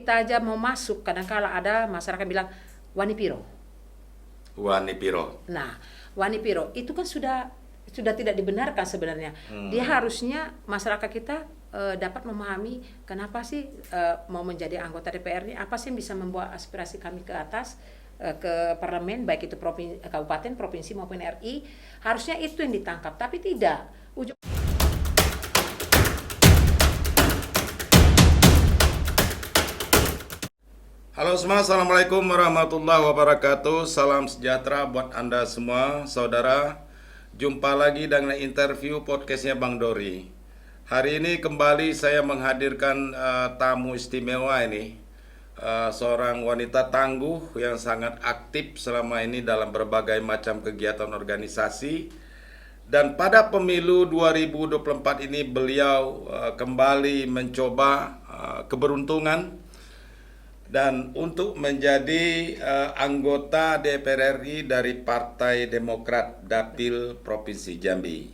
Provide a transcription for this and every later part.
Kita aja mau masuk, kadang-kala ada masyarakat bilang wani piro. Wani piro. Nah, wani piro itu kan sudah tidak dibenarkan sebenarnya. Dia harusnya masyarakat kita dapat memahami kenapa sih mau menjadi anggota DPR ini, apa sih yang bisa membawa aspirasi kami ke atas, ke parlemen, baik itu kabupaten, provinsi maupun RI. Harusnya itu yang ditangkap, tapi tidak. Halo semua, Assalamualaikum warahmatullahi wabarakatuh. Salam sejahtera buat Anda semua, saudara. Jumpa lagi dengan interview podcastnya Bang Dori. Hari ini kembali saya menghadirkan tamu istimewa ini. Seorang wanita tangguh yang sangat aktif selama ini dalam berbagai macam kegiatan organisasi. Dan pada pemilu 2024 ini beliau kembali mencoba keberuntungan dan untuk menjadi anggota DPR RI dari Partai Demokrat Dapil Provinsi Jambi,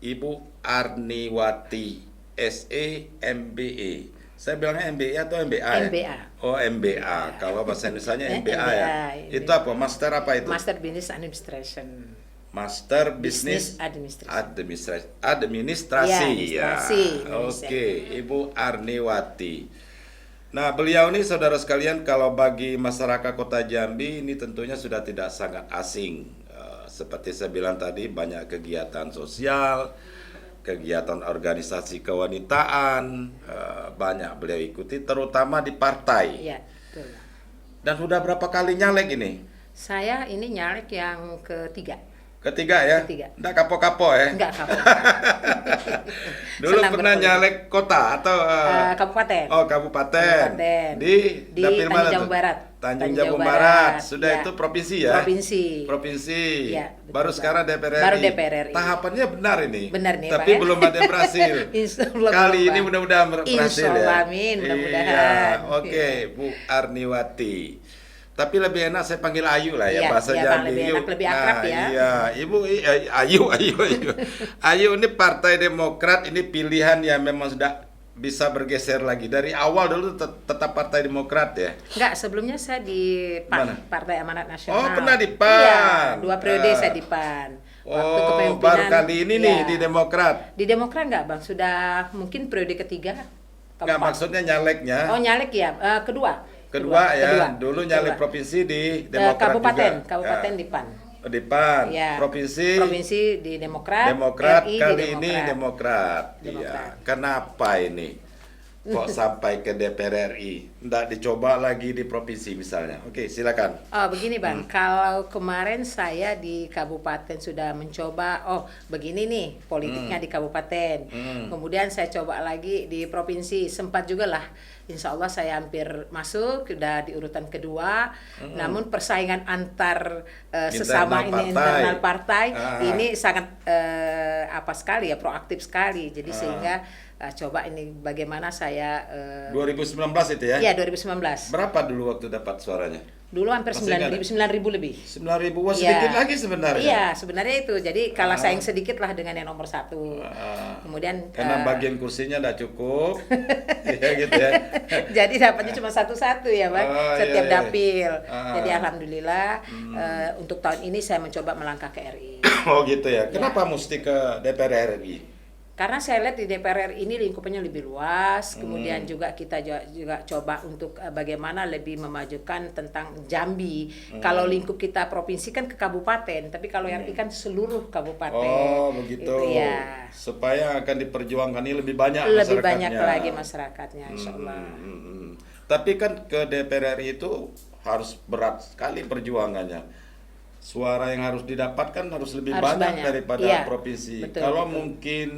Ibu Arniwati SE MBE. Saya bilangnya MBE atau MBA ya? MBA. Oh MBA. Kalau bahasa Indonesianya MBA ya. MBA. Itu apa? Master apa itu? Master Business Administration. Master Business Administrasi. Ya. Oke, Ibu Arniwati. Nah, beliau ini saudara sekalian, kalau bagi masyarakat Kota Jambi ini tentunya sudah tidak sangat asing. Seperti saya bilang tadi, banyak kegiatan sosial, kegiatan organisasi kewanitaan, banyak beliau ikuti, terutama di partai. Iya, betul. Dan sudah berapa kali nyalek ini? Saya ini nyalek yang ketiga. Ketiga ya? Ketiga. Nggak kapok-kapok ya? Enggak, kapok. Dulu Senang pernah berpolitik. nyalek kota atau Kabupaten. Oh, kabupaten. Di dapil mana Tanjung Jabung tuh? Barat. Tanjung Jabung Barat. Sudah ya. itu provinsi ya? Provinsi. Ya, betul, Baru Pak. sekarang DPR RI. Baru DPR RI. Tahapannya benar ini. Benar nih, Tapi Pak, ya. belum ada yang berhasil. Insyaallah, Kali Pak. ini mudah-mudahan berhasil Insyaallah, ya. amin, mudah-mudahan. Iya, oke, Bu Arniwati. Tapi lebih enak saya panggil Ayu lah ya, Iya, bahasa iya, Bang, Jambi. lebih enak, lebih akrab ya. Iya, Ibu Ayu. Ayu ini Partai Demokrat, ini pilihan yang memang sudah bisa bergeser lagi. Dari awal dulu tetap Partai Demokrat ya. Enggak, sebelumnya saya di PAN, Mana? Partai Amanat Nasional. Oh, pernah di PAN. Iya, 2 periode saya di PAN. Waktu Oh, kepemimpinan, baru kali ini nih iya. di Demokrat. Di Demokrat enggak, Bang? Sudah mungkin periode ketiga. Enggak, maksudnya nyaleknya. Oh, nyalek ya. Kedua ya. Dulu nyalek provinsi di Demokrat Kabupaten juga. di PAN. Di PAN. Ya. Provinsi di Demokrat. Demokrat RI kali di ini Demokrat. Demokrat. Iya. Kenapa ini? Kok sampai ke DPR RI? Nggak dicoba lagi di provinsi misalnya. Oke, silakan. Oh, begini Bang, kalau kemarin saya di kabupaten sudah mencoba, begini nih politiknya di kabupaten. Kemudian saya coba lagi di provinsi, sempat juga lah. Insya Allah saya hampir masuk, sudah di urutan kedua. Namun persaingan antar sesama ini internal partai ini sangat sekali ya, proaktif sekali. Jadi sehingga coba ini bagaimana saya 2019 itu ya? Iya, 2019. Berapa dulu waktu dapat suaranya? Dulu hampir 9.000 lebih. 9.000, wah sedikit lagi sebenarnya. Iya, sebenarnya itu. Jadi kalah saing sedikit lah dengan yang nomor 1. Kemudian karena bagian kursinya nggak cukup, ya gitu ya. jadi dapatnya cuma satu-satu ya, Bang, setiap iya. dapil. Jadi alhamdulillah untuk tahun ini saya mencoba melangkah ke RI. Oh gitu ya. Kenapa mesti ke DPR RI? Karena saya lihat di DPR RI ini lingkupannya lebih luas, kemudian juga kita juga coba untuk bagaimana lebih memajukan tentang Jambi. Kalau lingkup kita provinsi kan ke kabupaten, tapi kalau yang ikan seluruh kabupaten. Oh begitu. Itu ya. Supaya akan diperjuangkan ini lebih banyak Lebih masyarakatnya. banyak lagi masyarakatnya, insya Allah. Tapi kan ke DPR RI itu harus berat sekali perjuangannya. Suara yang harus didapatkan harus lebih banyak daripada iya, provinsi. betul, Kalau betul. mungkin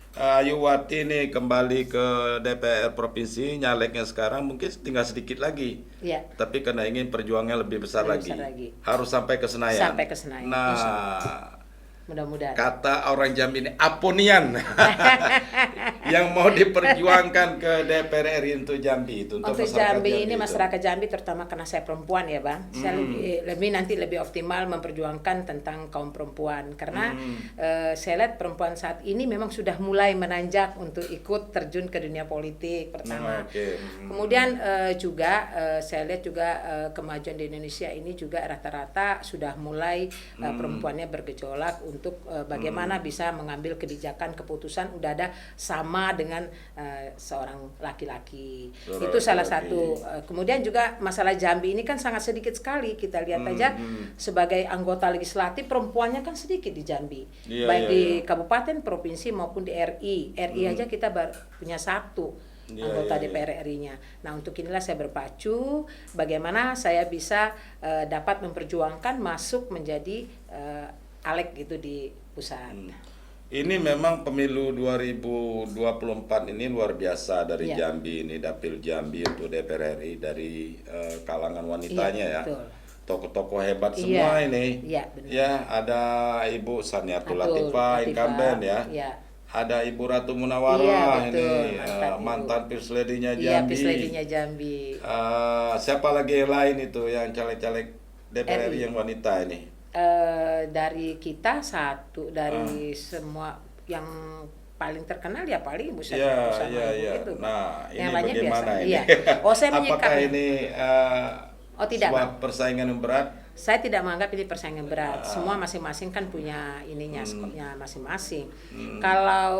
Ayuwati nih kembali ke DPR provinsi, nyaleknya sekarang mungkin tinggal sedikit lagi. Iya. Tapi karena ingin perjuangannya lebih besar Lebih lagi, besar lagi. harus sampai ke Senayan. Sampai ke Senayan, Nah, mudah-mudahan. kata orang Jambi ini aponian. yang mau diperjuangkan ke DPR RI untuk Jambi itu untuk Jambi ini masyarakat Jambi terutama karena saya perempuan ya Bang, saya lebih optimal memperjuangkan tentang kaum perempuan karena saya lihat perempuan saat ini memang sudah mulai menanjak untuk ikut terjun ke dunia politik pertama. Kemudian juga saya lihat juga kemajuan di Indonesia ini juga rata-rata sudah mulai perempuannya bergejolak untuk bagaimana bisa mengambil kebijakan keputusan udah ada sama dengan seorang laki-laki. Itu salah satu. Kemudian juga masalah Jambi ini kan sangat sedikit sekali. Kita lihat aja sebagai anggota legislatif perempuannya kan sedikit di Jambi. Baik di kabupaten, provinsi maupun di RI. RI aja kita punya satu anggota DPR RI-nya. Nah, untuk inilah saya berpacu bagaimana saya bisa dapat memperjuangkan masuk menjadi caleg gitu di pusat. Ini memang pemilu 2024 ini luar biasa dari Jambi ini, Dapil Jambi untuk DPR RI dari kalangan wanitanya ya. Tokoh-tokoh hebat semua ini. Ya, ada Ibu Saniatul Latifah, incumbent ya. Ada Ibu Ratu Munawarah ini mantan First Lady-nya Jambi. Iya, First Lady-nya Jambi. Siapa lagi yang lain itu yang caleg-caleg DPR RI yang wanita ini? Dari kita satu dari semua yang paling terkenal ya paling Ibu Saniatul sama Ibu itu. Nah, ini yang lainnya bagaimana biasa. ini? Iya. Oh, saya apakah ini tidak, sebuah persaingan yang berat? Saya tidak menganggap ini persaingan berat. Semua masing-masing kan punya ininya, skopnya masing-masing. Kalau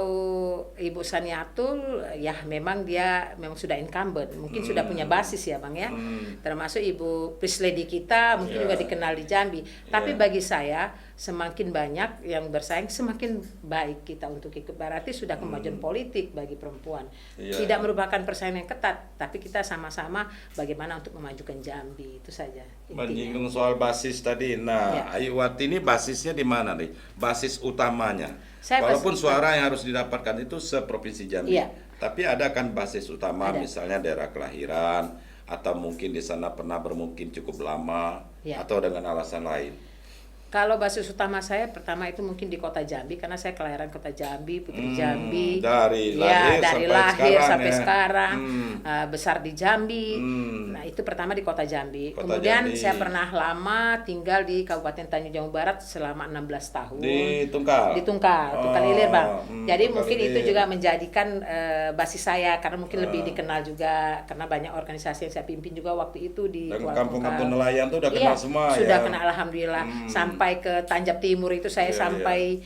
Ibu Saniatul, ya memang dia memang sudah incumbent, mungkin sudah punya basis ya Bang ya. Termasuk Ibu First Lady kita mungkin juga dikenal di Jambi. Tapi bagi saya semakin banyak yang bersaing, semakin baik kita untuk ikut. Berarti sudah kemajuan politik bagi perempuan. Tidak merupakan persaingan yang ketat, tapi kita sama-sama bagaimana untuk memajukan Jambi, itu saja. Menyinggung soal basis tadi. Nah, Ayiwati ini basisnya di mana nih? Basis utamanya. Walaupun suara yang harus didapatkan itu seprovinsi Jambi. Tapi ada kan basis utama, misalnya daerah kelahiran, atau mungkin di sana pernah bermukim cukup lama, atau dengan alasan lain. Kalau basis utama saya pertama itu mungkin di kota Jambi karena saya kelahiran kota Jambi, putri Jambi. Dari lahir sampai sekarang besar di Jambi. Nah, itu pertama di kota Jambi. Kemudian saya pernah lama tinggal di Kabupaten Tanjung Jabung Barat selama 16 tahun. Di Tungkal. Di Tungkal, Tungkal Ilir, Bang. Jadi mungkin itu juga menjadikan basis saya karena mungkin lebih dikenal juga karena banyak organisasi yang saya pimpin juga waktu itu di kampung-kampung nelayan tuh udah kenal semua ya. Sudah kenal alhamdulillah. Sampai ke Tanjab Timur itu saya sampai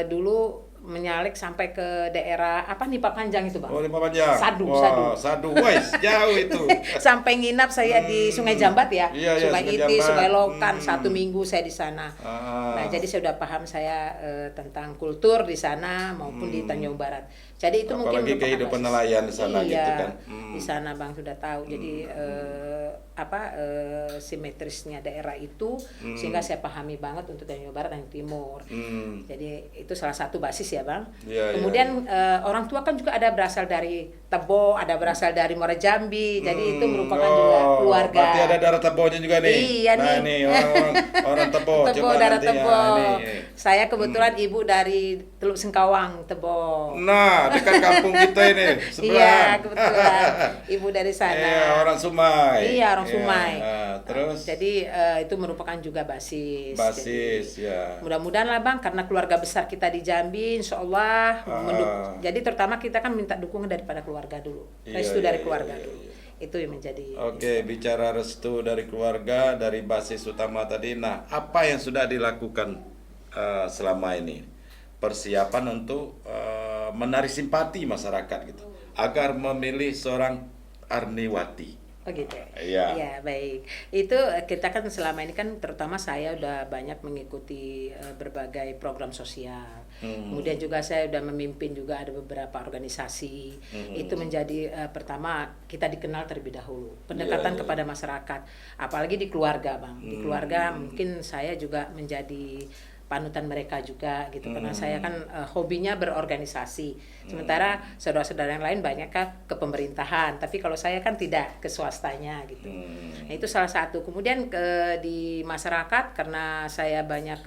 dulu menyalek sampai ke daerah Nipa Panjang itu Bang. Oh, Nipa Panjang. Sadu. Wais, jauh itu. Sampai nginap saya di Sungai Jambat ya. Sungai Iti, Sungai Lokan, 1 minggu saya di sana. Nah, jadi saya sudah paham saya tentang kultur di sana maupun di Tanjung Barat. Jadi itu apalagi mungkin kehidupan nelayan di sana gitu kan. Di sana Bang sudah tahu. Jadi simetrisnya daerah itu sehingga saya pahami banget untuk Tanjung Barat dan Timur. Jadi itu salah satu basis ya Bang. Kemudian orang tua kan juga ada berasal dari Tebo, ada berasal dari Muara Jambi. Jadi itu merupakan juga keluarga. Berarti ada darah Tebonya juga nih. Iya nah, nih. Orang Tebo. Tebo, darah Tebo. Saya kebetulan ibu dari Teluk Sengkawang, Tebo. Nah, dekat kampung kita ini sebelah. Iya, kebetulan ibu dari sana. Iya, orang Sumai. Iya, orang Sumai. Terus jadi itu merupakan juga basis. Jadi, mudah-mudahan lah Bang, karena keluarga besar kita di Jambi, insya Allah jadi terutama kita kan minta dukungan daripada keluarga dulu. Restu dari keluarga dulu. Itu yang menjadi. Oke, bicara restu dari keluarga, dari basis utama tadi. Nah, apa yang sudah dilakukan selama ini? Persiapan untuk menarik simpati masyarakat gitu, agar memilih seorang Arniwati. Oh gitu. Iya. Ya, baik. Itu kita kan selama ini kan terutama saya udah banyak mengikuti berbagai program sosial. Kemudian juga saya udah memimpin juga ada beberapa organisasi. Itu menjadi pertama kita dikenal terlebih dahulu. Pendekatan kepada masyarakat, apalagi di keluarga, Bang. Di keluarga mungkin saya juga menjadi panutan mereka juga gitu, karena saya kan hobinya berorganisasi, sementara saudara-saudara yang lain banyak ke pemerintahan, tapi kalau saya kan tidak, ke swastanya gitu. Nah, itu salah satu. Kemudian di masyarakat, karena saya banyak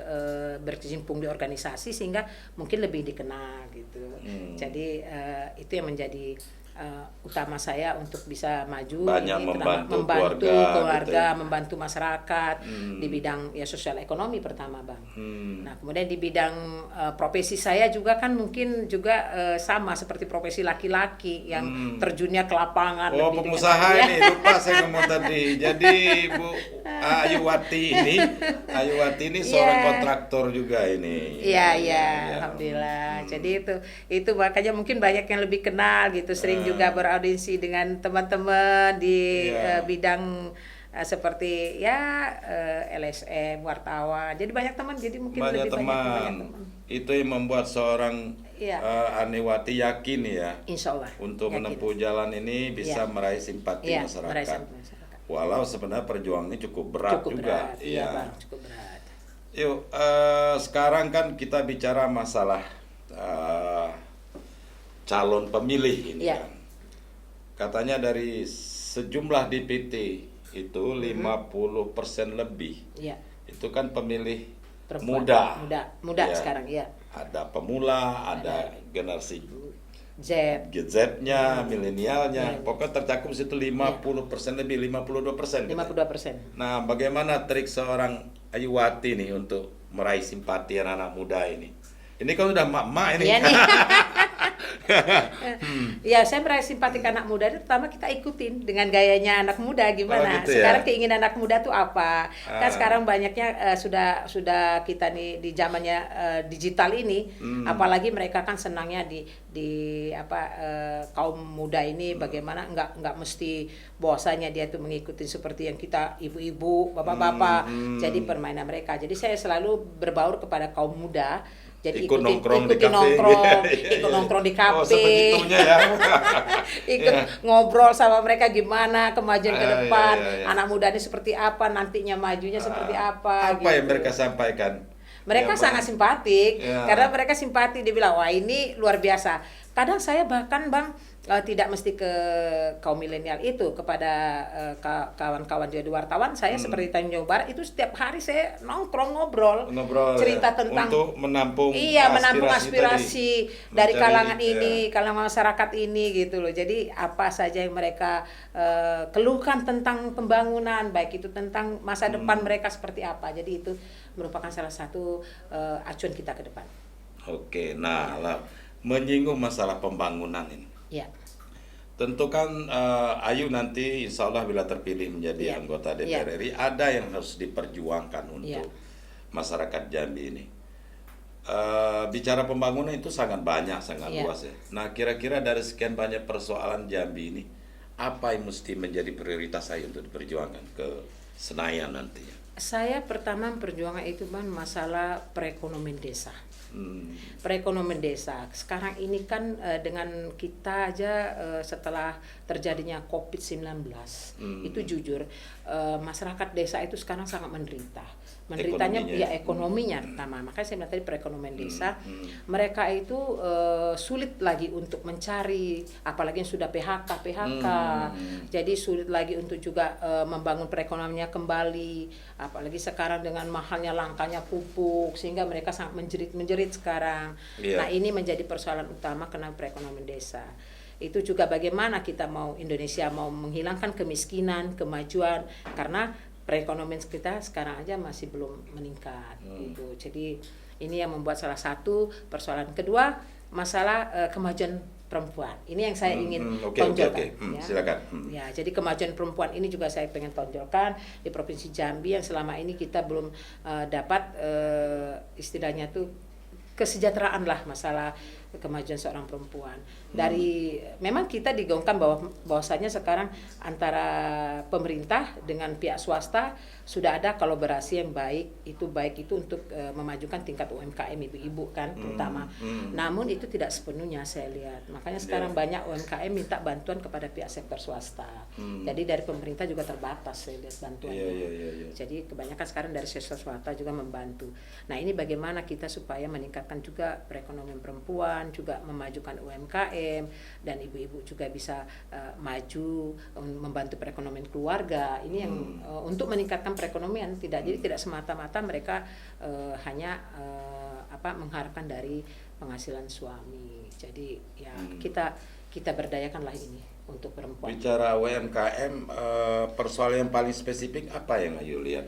berkecimpung di organisasi sehingga mungkin lebih dikenal gitu. Jadi itu yang menjadi utama saya untuk bisa maju, banyak ini membantu keluarga gitu ya. membantu masyarakat di bidang ya sosial ekonomi pertama, Bang. Nah, kemudian di bidang profesi saya juga kan mungkin juga sama seperti profesi laki-laki yang terjunnya ke lapangan. Oh, lebih pengusaha dikenal, ini lupa saya ngomong tadi. Jadi Bu Ayuwati ini seorang kontraktor juga ini. Iya, alhamdulillah. Jadi itu makanya mungkin banyak yang lebih kenal gitu, sering juga beraudiensi dengan teman-teman di bidang seperti LSM, wartawan. Jadi banyak teman, jadi mungkin banyak lebih teman. banyak teman. Itu yang membuat seorang Aniwati yakin ya, Insya Allah untuk yakin. menempuh jalan ini bisa meraih simpati masyarakat. Meraih simpati masyarakat. Walau sebenarnya perjuangannya cukup berat juga. Iya, Bang, cukup berat. Yuk, sekarang kan kita bicara masalah calon pemilih ini kan. Katanya dari sejumlah DPT itu 50% lebih. Iya. Itu kan pemilih Perempuan. Muda Ya. sekarang, iya. Ada pemula, ada generasi Z-nya, milenialnya. Pokoknya tercakup situ 50% lebih, 52%. 52%. Nah, bagaimana trik seorang Ayuwati nih untuk meraih simpati anak-anak muda ini? Ini kan udah mak-mak ini. Iya nih. Ya, saya meraih simpati ke anak muda itu pertama kita ikutin dengan gayanya anak muda gimana. Gitu sekarang ya? keinginan anak muda tuh apa? Kan sekarang banyaknya sudah kita nih di zamannya digital ini, apalagi mereka kan senangnya di kaum muda ini bagaimana nggak mesti bahwasanya dia tuh mengikuti seperti yang kita ibu-ibu, bapak-bapak. Jadi permainan mereka. Jadi saya selalu berbaur kepada kaum muda. Jadi ikut nongkrong di kafe. Oh, sebegitunya ya. Ikut ngobrol sama mereka gimana kemajuan ke depan. Iya. Anak muda ini seperti apa, nantinya majunya seperti apa. Apa yang mereka sampaikan? Mereka sangat simpatik, Ya. karena mereka simpati. Dia bilang, wah ini luar biasa. Kadang saya bahkan, Bang, tidak mesti ke kaum milenial itu, kepada kawan-kawan jadi wartawan. Saya seperti Tanjung Barat itu setiap hari saya nongkrong ngobrol cerita tentang untuk menampung aspirasi dari kalangan ini, kalangan masyarakat ini gitu loh. Jadi apa saja yang mereka keluhkan tentang pembangunan, baik itu tentang masa depan mereka seperti apa. Jadi itu merupakan salah satu acuan kita ke depan. Oke, nah menyinggung masalah pembangunan ini. Ya. Tentu kan Ayu nanti insya Allah bila terpilih menjadi anggota DPR RI, ada yang harus diperjuangkan untuk masyarakat Jambi ini. Bicara pembangunan itu sangat banyak, sangat luas ya. Nah, kira-kira dari sekian banyak persoalan Jambi ini, apa yang mesti menjadi prioritas saya untuk diperjuangkan ke Senayan nantinya? Saya pertama perjuangan itu, Bang, masalah perekonomian desa. Perekonomian desa sekarang ini kan dengan kita aja setelah terjadinya COVID-19 itu jujur masyarakat desa itu sekarang sangat menderitanya ekonominya pertama. Makanya saya bilang tadi perekonomian desa mereka itu sulit lagi untuk mencari, apalagi yang sudah PHK jadi sulit lagi untuk juga membangun perekonomiannya kembali, apalagi sekarang dengan mahalnya langkanya pupuk sehingga mereka sangat menjerit sekarang. Nah, ini menjadi persoalan utama kenapa perekonomian desa. Itu juga bagaimana kita Indonesia mau menghilangkan kemiskinan, kemajuan, karena perekonomian kita sekarang aja masih belum meningkat gitu. Jadi ini yang membuat salah satu persoalan. Kedua, masalah kemajuan perempuan. Ini yang saya ingin tonjolkan. Ya. Silakan. Ya, jadi kemajuan perempuan ini juga saya pengen tonjolkan di Provinsi Jambi yang selama ini kita belum dapat istilahnya tuh kesejahteraan lah, masalah kemajuan seorang perempuan. Dari memang kita digaungkan bahwasanya sekarang antara pemerintah dengan pihak swasta sudah ada kolaborasi yang baik itu untuk memajukan tingkat UMKM ibu-ibu kan terutama. Namun itu tidak sepenuhnya saya lihat. Makanya sekarang banyak UMKM minta bantuan kepada pihak sektor swasta. Jadi dari pemerintah juga terbatas saya lihat bantuannya. Jadi kebanyakan sekarang dari sektor swasta juga membantu. Nah, ini bagaimana kita supaya meningkatkan juga perekonomian perempuan, juga memajukan UMKM, dan ibu-ibu juga bisa maju membantu perekonomian keluarga. Ini yang untuk meningkatkan perekonomian, jadi tidak semata-mata mereka hanya mengharapkan dari penghasilan suami. Jadi ya kita berdayakanlah ini untuk perempuan. Bicara UMKM, persoalan yang paling spesifik apa yang Ayu lihat?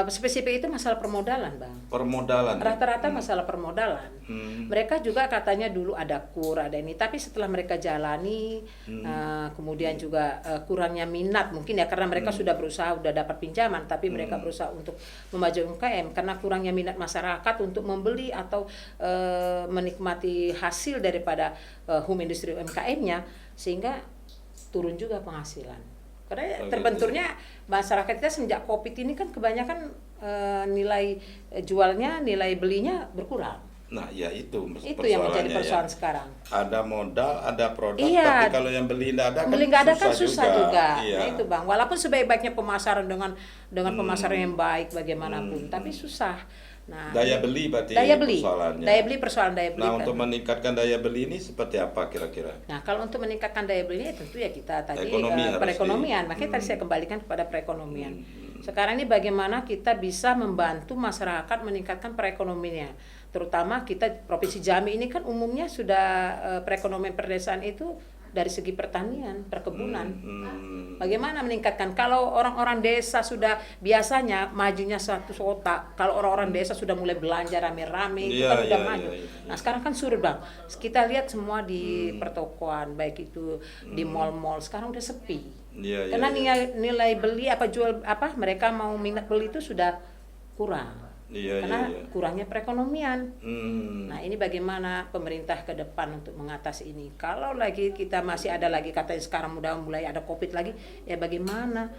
Spesifik itu masalah permodalan, Bang. Permodalan. Rata-rata masalah permodalan. Mereka juga katanya dulu ada KUR, ada ini, tapi setelah mereka jalani, kemudian juga kurangnya minat mungkin ya karena mereka sudah berusaha, sudah dapat pinjaman, tapi mereka berusaha untuk memajukan UMKM karena kurangnya minat masyarakat untuk membeli atau menikmati hasil daripada home industry UMKM-nya, sehingga turun juga penghasilan. Karena terbenturnya masyarakat kita sejak COVID ini kan kebanyakan nilai jualnya, nilai belinya berkurang. Nah, ya itu yang menjadi persoalan sekarang. Ada modal, ada produk, tapi kalau yang beli nggak ada kan susah juga. Iya. Nah itu Bang, walaupun sebaik-baiknya pemasaran dengan pemasaran yang baik bagaimanapun, tapi susah. Nah, daya beli persoalannya. Daya beli. Nah, untuk meningkatkan daya beli ini seperti apa kira-kira? Nah, kalau untuk meningkatkan daya beli ini tentu ya kita tadi perekonomian. Makanya tadi saya kembalikan kepada perekonomian. Sekarang ini bagaimana kita bisa membantu masyarakat meningkatkan perekonomiannya. Terutama kita Provinsi Jambi ini kan umumnya sudah perekonomian perdesaan itu dari segi pertanian, perkebunan. Bagaimana meningkatkan? Kalau orang-orang desa sudah biasanya majunya satu kota, kalau orang-orang desa sudah mulai belanja rame-rame, itu kan udah maju. Nah sekarang kan surut Bang. Kita lihat semua di pertokoan, baik itu di mal-mal, sekarang udah sepi. Karena nilai beli mereka mau minat beli itu sudah kurang. Karena kurangnya perekonomian. Nah ini bagaimana pemerintah ke depan untuk mengatasi ini. Kalau lagi kita masih ada lagi katanya sekarang udah mulai ada COVID lagi, ya bagaimana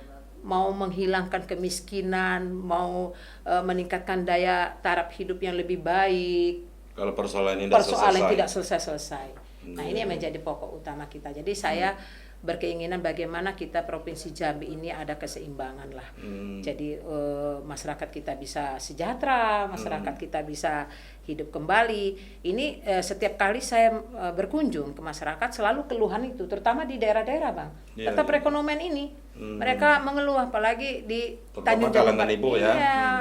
mau menghilangkan kemiskinan, mau meningkatkan daya taraf hidup yang lebih baik. Kalau persoalan tidak selesai. Nah ini yang menjadi pokok utama kita. Jadi saya berkeinginan bagaimana kita Provinsi Jambi ini ada keseimbangan lah. Jadi masyarakat kita bisa sejahtera, masyarakat kita bisa hidup kembali. Ini setiap kali saya berkunjung ke masyarakat selalu keluhan itu, terutama di daerah-daerah Bang. Tetap perekonomian ini mereka mengeluh, apalagi di Tanjung Jabon.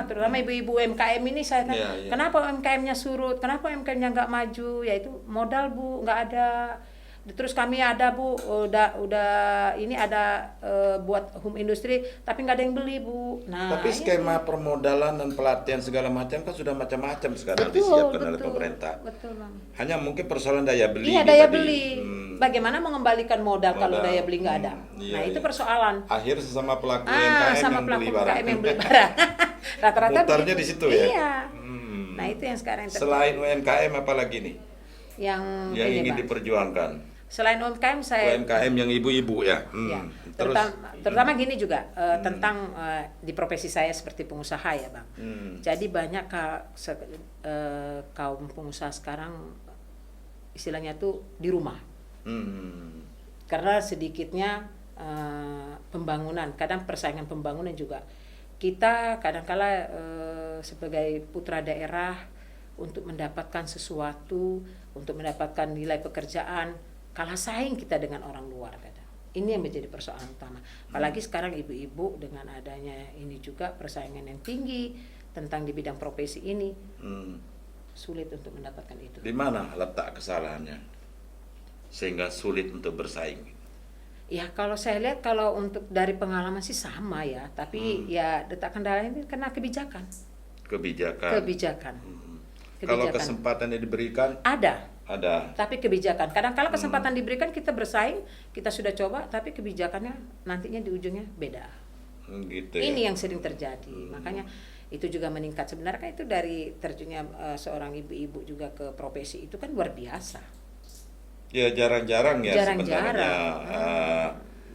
Terutama ibu-ibu UMKM ini saya tanya, kenapa UMKM-nya surut, kenapa UMKM-nya nggak maju? Yaitu modal Bu, nggak ada. Terus kami ada Bu, udah ini ada buat home industry, tapi nggak ada yang beli Bu. Nah, tapi skema permodalan dan pelatihan segala macam kan sudah macam-macam sekarang disiapkan oleh pemerintah. Betul Bang. Hanya mungkin persoalan daya beli. Iya daya beli. Bagaimana mengembalikan modal kalau daya beli nggak ada? Itu persoalan. Akhir sesama pelaku UMKM yang beli barang. Rata-rata mutarnya di situ ya. Iya. Nah itu yang sekarang terjadi. Selain UMKM apa lagi nih? Yang ingin diperjuangkan. Selain UMKM yang ibu-ibu ya. Terutama gini juga tentang di profesi saya seperti pengusaha ya Bang. Jadi banyak kaum pengusaha sekarang istilahnya tuh di rumah. Karena sedikitnya pembangunan, kadang persaingan pembangunan juga. Kita kadang-kala sebagai putra daerah untuk mendapatkan sesuatu, untuk mendapatkan nilai pekerjaan, kalah saing kita dengan orang luar kadang. Ini yang menjadi persoalan utama. Apalagi sekarang ibu-ibu dengan adanya ini juga persaingan yang tinggi tentang di bidang profesi ini. Sulit untuk mendapatkan itu. Di mana letak kesalahannya? Sehingga sulit untuk bersaing. Ya kalau saya lihat kalau untuk dari pengalaman sih sama ya, tapi ya letak kendalanya ini karena kebijakan. Kalau kesempatan yang diberikan ada. Tapi kebijakan. Kadang-kala kesempatan diberikan kita bersaing, kita sudah coba, tapi kebijakannya nantinya di ujungnya beda. Gitu Ini yang sering terjadi. Makanya itu juga meningkat. Sebenarnya kan itu dari terjunnya seorang ibu-ibu juga ke profesi itu kan luar biasa. Ya jarang-jarang ya Jarang-jarang. sebenarnya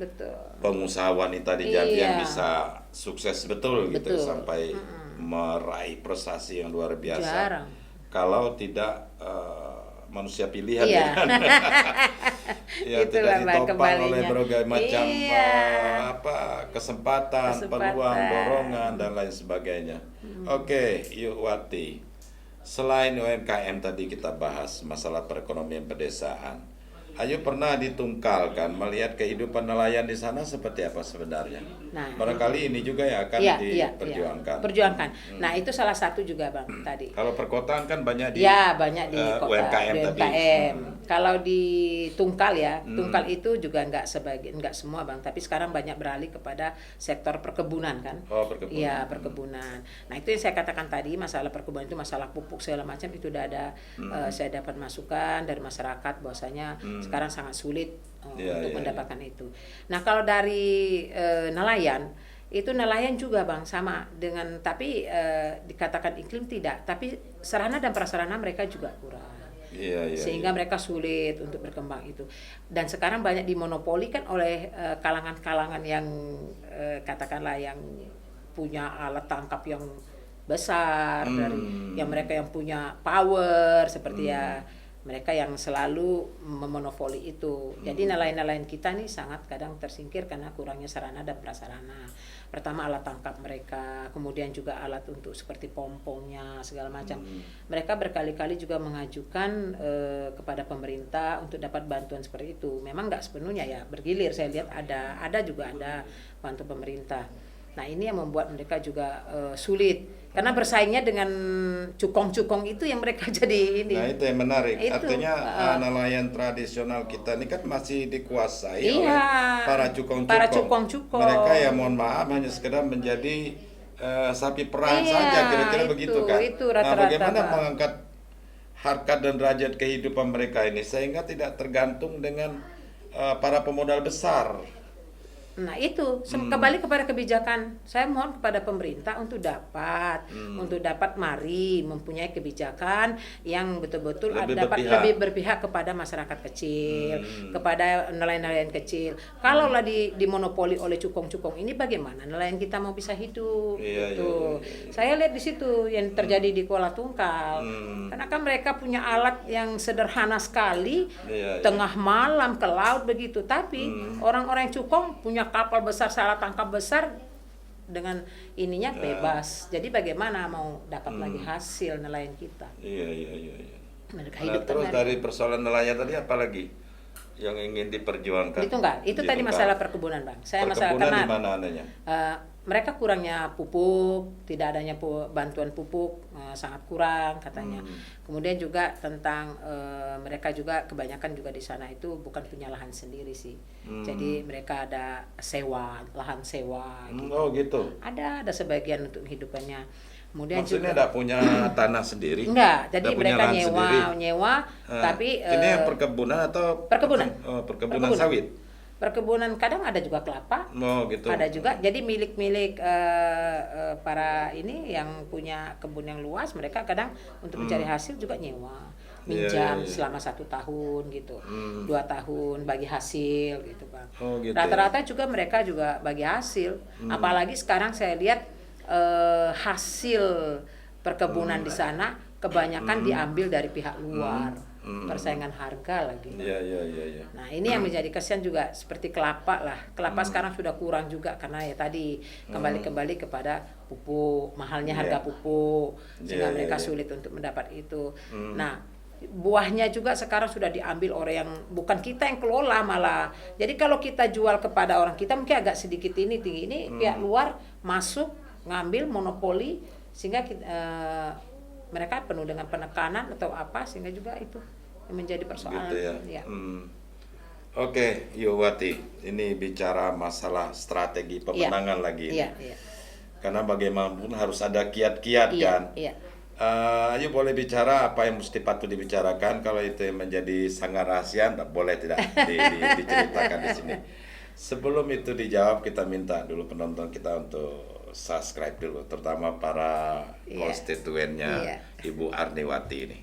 Betul. pengusaha wanita di Jambi yang Iya. bisa sukses betul gitu Betul. sampai meraih prestasi yang luar biasa. Jarang. Kalau tidak manusia pilihan Iya. ya kan. Ya Itulah, tidak Mbak, ditopang oleh kembalinya. berbagai macam Iya. kesempatan, Kesempatan. peluang, dorongan dan lain sebagainya. Oke, yuk Wati. Selain UMKM tadi kita bahas masalah perekonomian pedesaan. Ayo pernah ditungkalkan melihat kehidupan nelayan di sana seperti apa sebenarnya? Nah, Barangkali ini juga ya akan diperjuangkan. Perjuangkan. Nah, itu salah satu juga, Bang, tadi. Kalau perkotaan kan banyak di Ya, banyak di kota UMKM tadi. Kalau di Tungkal ya, Tungkal itu juga nggak semua, Bang, tapi sekarang banyak beralih kepada sektor perkebunan kan. Oh, perkebunan. Iya, perkebunan. Nah, itu yang saya katakan tadi, masalah perkebunan itu masalah pupuk segala macam itu udah ada saya dapat masukan dari masyarakat bahwasanya sekarang sangat sulit untuk mendapatkan itu. Nah, kalau dari nelayan itu nelayan juga, Bang, sama dengan tapi dikatakan iklim tidak, tapi sarana dan prasarana mereka juga kurang. Sehingga mereka sulit untuk berkembang itu. Dan sekarang banyak dimonopoli kan oleh kalangan-kalangan yang katakanlah yang punya alat tangkap yang besar dari yang mereka yang punya power seperti ya mereka yang selalu memonopoli itu. Jadi nelayan-nelayan kita nih sangat kadang tersingkir karena kurangnya sarana dan prasarana. Pertama alat tangkap mereka, kemudian juga alat untuk seperti pompongnya segala macam. Mereka berkali-kali juga mengajukan kepada pemerintah untuk dapat bantuan seperti itu. Memang nggak sepenuhnya ya, bergilir saya lihat ada juga ada bantu pemerintah. Nah, ini yang membuat mereka juga sulit karena bersaingnya dengan cukong-cukong itu yang mereka jadi ini. Nah, itu yang menarik. Itu, artinya nelayan tradisional kita ini kan masih dikuasai iya, oleh para cukong-cukong. para cukong-cukong. Mereka ya mohon maaf hanya sekedar menjadi sapi perah saja, kira-kira begitu kan. Itu Nah, rata-rata, bagaimana Pak. mengangkat harkat dan derajat kehidupan mereka ini sehingga tidak tergantung dengan para pemodal besar. Nah, itu kembali kepada kebijakan. Saya mohon kepada pemerintah untuk dapat mari mempunyai kebijakan yang betul-betul lebih berpihak kepada masyarakat kecil, kepada nelayan-nelayan kecil. Kalaulah dimonopoli oleh cukong-cukong ini bagaimana nelayan kita mau bisa hidup? Iya. Saya lihat di situ yang terjadi di Kuala Tungkal. Karena kan mereka punya alat yang sederhana sekali, tengah malam ke laut begitu. Tapi orang-orang cukong punya kapal besar, salah tangkap besar dengan ininya bebas. Jadi bagaimana mau dapat lagi hasil nelayan kita? Iya. Mereka Nah, hidup terus tenang. dari persoalan nelayan tadi apa lagi yang ingin diperjuangkan? Itu enggak, itu tadi masalah perkebunan, Bang. Saya masalah Perkebunan karena di mana adanya? mereka kurangnya pupuk, tidak adanya bantuan pupuk sangat kurang katanya. Kemudian juga tentang mereka juga kebanyakan juga di sana itu bukan punya lahan sendiri sih. Jadi mereka ada lahan sewa gitu. Oh gitu. Ada sebagian untuk kehidupannya. Kemudian Maksudnya juga tidak punya tanah sendiri? enggak, jadi Nggak punya mereka lahan nyewa, tapi ini yang perkebunan atau perkebunan. perkebunan sawit? Perkebunan kadang ada juga kelapa. Oh gitu. Ada juga, jadi milik-milik para ini yang punya kebun yang luas, mereka kadang untuk mencari hasil juga nyewa, minjam selama 1 tahun gitu, 2 tahun bagi hasil gitu, Bang. Oh, gitu. Rata-rata juga mereka juga bagi hasil, apalagi sekarang saya lihat hasil perkebunan di sana kebanyakan diambil dari pihak luar. Persaingan harga lagi. Iya. Nah, ini yang menjadi kasihan juga seperti kelapa lah. Kelapa sekarang sudah kurang juga karena ya tadi kembali kepada pupuk, mahalnya harga pupuk sehingga mereka sulit untuk mendapat itu. Nah, buahnya juga sekarang sudah diambil orang yang bukan kita yang kelola malah. Jadi kalau kita jual kepada orang kita mungkin agak sedikit tinggi ini pihak luar masuk ngambil monopoli sehingga mereka penuh dengan penekanan atau apa sehingga juga itu yang menjadi persoalan. Gitu ya. Oke, Wati, ini bicara masalah strategi pemenangan lagi. Iya. Karena bagaimanapun harus ada kiat-kiat kan. Iya. Ayo boleh bicara apa yang mesti patut dibicarakan. Kalau itu yang menjadi sangat rahasia, boleh tidak diceritakan di sini. Sebelum itu dijawab, kita minta dulu penonton kita untuk subscribe dulu, terutama para konstituennya Ibu Arniwati ini.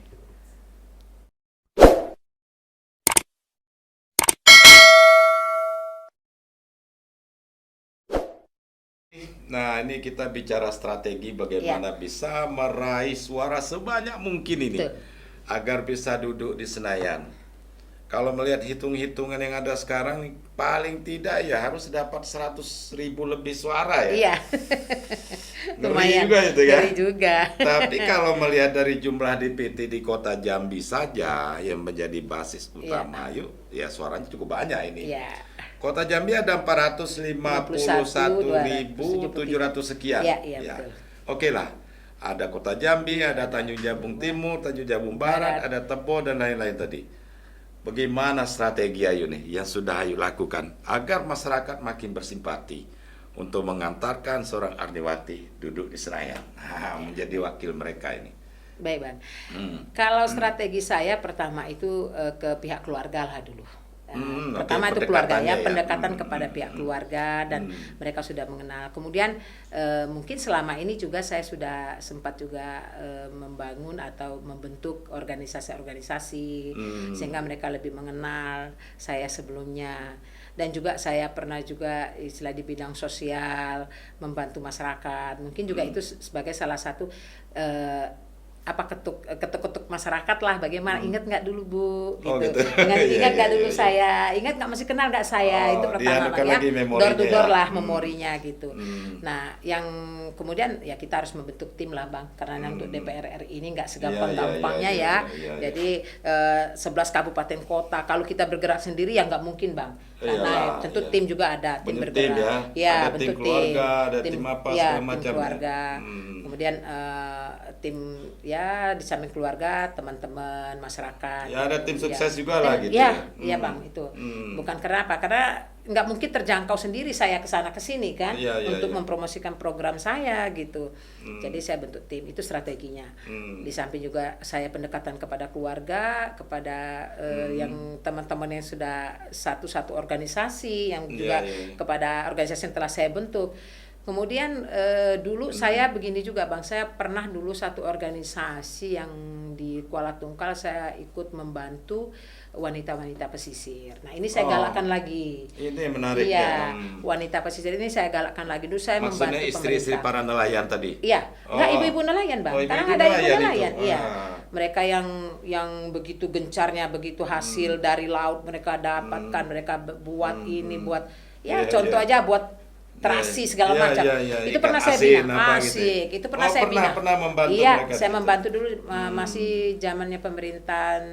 Nah, ini kita bicara strategi bagaimana bisa meraih suara sebanyak mungkin ini Betul. agar bisa duduk di Senayan. Kalau melihat hitung-hitungan yang ada sekarang, paling tidak ya harus dapat 100.000 lebih suara ya. Iya. Ngeri Lumayan. juga itu ya. Ngeri juga. Tapi kalau melihat dari jumlah DPT di kota Jambi saja yang menjadi basis utama, yuk, ya suaranya cukup banyak ini. Iya. Kota Jambi ada 451.700 sekian. Iya, Ya. betul. Oke lah. Ada Kota Jambi, ada Tanjung Jabung Timur, Tanjung Jabung Barat, ada Tebo dan lain-lain tadi. Bagaimana strategi Ayu nih yang sudah Ayu lakukan agar masyarakat makin bersimpati untuk mengantarkan seorang Arniwati duduk di Senayan, menjadi wakil mereka ini. Baik, Bang. Kalau strategi saya pertama itu ke pihak keluarga lah dulu. Pertama itu keluarga ya, pendekatan kepada pihak keluarga dan mereka sudah mengenal. Kemudian mungkin selama ini juga saya sudah sempat juga membangun atau membentuk organisasi-organisasi sehingga mereka lebih mengenal saya sebelumnya. Dan juga saya pernah juga istilah di bidang sosial, membantu masyarakat. Mungkin juga itu sebagai salah satu ketuk masyarakat lah, bagaimana ingat nggak dulu Bu gitu. Ingat nggak dulu saya, ingat nggak, masih kenal nggak saya, itu pertama ya, door to door lah memorinya gitu. Nah yang kemudian ya kita harus membentuk tim lah Bang, karena untuk DPR RI ini nggak segampang-gampangnya ya. Jadi 11 kabupaten kota, kalau kita bergerak sendiri ya nggak mungkin Bang, karena tentu tim juga ada, tim bergerak ada tim keluarga, ada tim apa segala macam tim keluarga. Kemudian tim ya di samping keluarga, teman-teman masyarakat. Ya ada tim sukses juga lah gitu. Iya Bang, itu. Bukan karena apa? Karena nggak mungkin terjangkau sendiri saya ke sana ke sini kan untuk mempromosikan program saya gitu. Jadi saya bentuk tim, itu strateginya. Di samping juga saya pendekatan kepada keluarga, kepada yang teman-teman yang sudah satu organisasi, yang juga kepada organisasi yang telah saya bentuk. Kemudian dulu saya begini juga Bang, saya pernah dulu satu organisasi yang di Kuala Tungkal, saya ikut membantu wanita-wanita pesisir. Nah ini saya galakkan lagi. Ini menarik ya. Wanita pesisir ini saya galakkan lagi. Dulu saya maksudnya membantu istri-istri para nelayan tadi? Iya, enggak ibu-ibu nelayan Bang. Karena ada ibu nelayan. Iya. Mereka yang begitu gencarnya, begitu hasil dari laut mereka dapatkan, mereka buat ini, buat contoh aja buat terasi segala macam. Itu pernah saya bina. Asik. Itu pernah saya bina. Pernah membantu mereka. Saya membantu dulu masih zamannya pemerintahan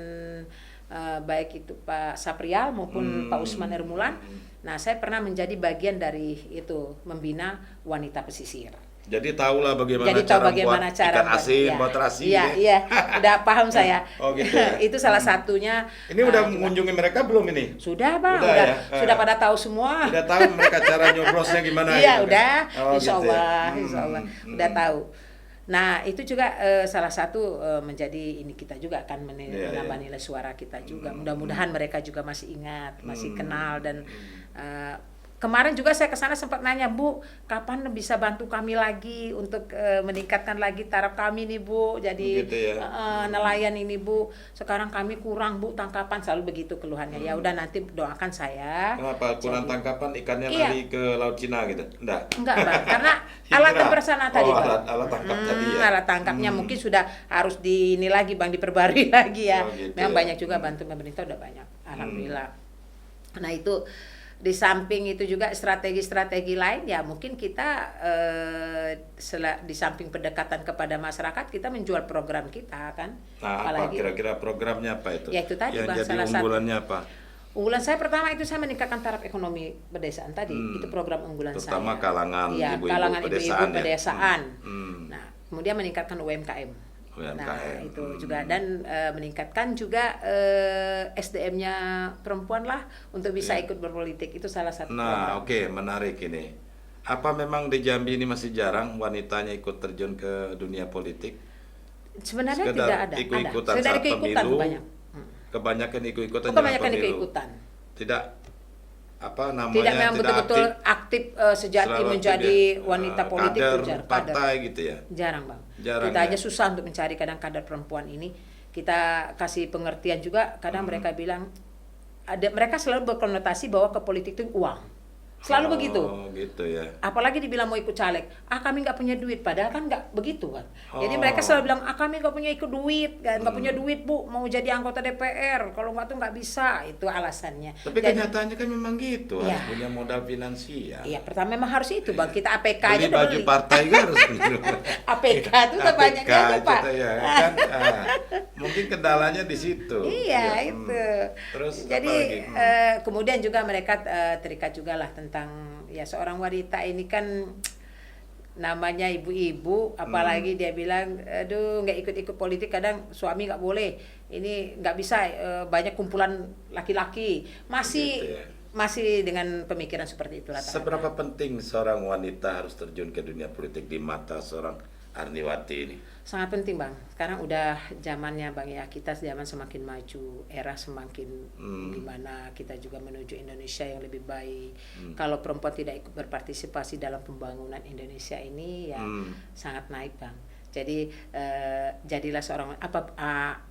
baik itu Pak Saprial maupun Pak Usman Hermulan. Nah, saya pernah menjadi bagian dari itu, membina wanita pesisir. Jadi tahulah bagaimana cara ikan asin, buat terasi. Iya, udah paham saya. Gitu ya? Itu salah satunya. Ini udah mengunjungi mereka belum ini? Sudah Bang, sudah pada tahu semua. Udah tahu mereka cara nyobrosnya gimana? Iya, udah. Insya Allah, udah tahu. Nah, itu juga salah satu menjadi ini, kita juga akan menambah nilai suara kita juga. Mudah-mudahan mereka juga masih ingat, masih kenal. Dan kemarin juga saya ke sana sempat nanya, Bu, kapan bisa bantu kami lagi untuk meningkatkan lagi taraf kami nih Bu. Jadi nelayan ini Bu, sekarang kami kurang Bu tangkapan, selalu begitu keluhannya. Ya udah, nanti doakan saya. Kenapa kurang tangkapan, ikannya lari ke laut Cina gitu? Enggak Bang, karena alat tangkap sana tadi Bang. Alat tangkap tadi ya. Alat tangkapnya mungkin sudah harus ini lagi Bang, diperbarui lagi ya. Memang banyak juga bantu pemerintah, udah banyak. Alhamdulillah. Nah, itu di samping itu juga strategi-strategi lain ya, mungkin kita di samping pendekatan kepada masyarakat, kita menjual program kita kan. Nah, apa kira-kira programnya apa itu? Ya itu tadi yang Bang, jadi unggulannya apa? Unggulan saya pertama itu saya meningkatkan taraf ekonomi pedesaan tadi. Itu program unggulan terutama saya. Kalangan ibu-ibu ibu-ibu pedesaan. Ya? Nah, kemudian meningkatkan UMKM. Nah, itu juga, dan meningkatkan juga SDM-nya perempuan lah untuk bisa ikut berpolitik. Itu salah satu. Nah, oke, menarik ini. Apa memang di Jambi ini masih jarang wanitanya ikut terjun ke dunia politik? Sebenarnya tidak ada. Ikut-ikutan saat pemilu. Banyak. Kebanyakan ikut-ikutan kebanyakan ikut-ikutan. Tidak tidak memang betul-betul aktif sejati menjadi wanita politik, kader partai gitu ya. Jarang Bang. Kita aja susah untuk mencari kadang kader perempuan ini. Kita kasih pengertian juga, kadang mereka bilang mereka selalu berkonotasi bahwa ke politik itu uang. Selalu begitu. Oh, gitu ya. Apalagi dibilang mau ikut caleg, kami nggak punya duit, padahal kan nggak begitu kan. Jadi mereka selalu bilang, kami nggak punya ikut duit, kan nggak punya duit bu, mau jadi anggota DPR, kalau nggak tuh nggak bisa, itu alasannya. Tapi kenyataannya kan memang gitu, Iya. harus punya modal finansial. Iya, pertama memang harus itu bang, kita APK aja Beli udah baju beli. partai juga harus beli. APK itu udah banyak aja APK pak. gitu ya, kan? Mungkin kendalanya di situ. Iya itu. Terus Jadi apa lagi? kemudian juga mereka terikat juga lah tentang ya seorang wanita ini kan namanya ibu-ibu, apalagi dia bilang, aduh nggak ikut-ikut politik, kadang suami nggak boleh, ini nggak bisa, banyak kumpulan laki-laki, masih Gitu ya. masih dengan pemikiran seperti itu. Seberapa penting seorang wanita harus terjun ke dunia politik di mata seorang Arniwati ini? Sangat penting bang, sekarang udah zamannya bang ya, kita zaman semakin maju, era semakin dimana kita juga menuju Indonesia yang lebih baik. Kalau perempuan tidak ikut berpartisipasi dalam pembangunan Indonesia ini ya sangat naik bang. Jadi jadilah seorang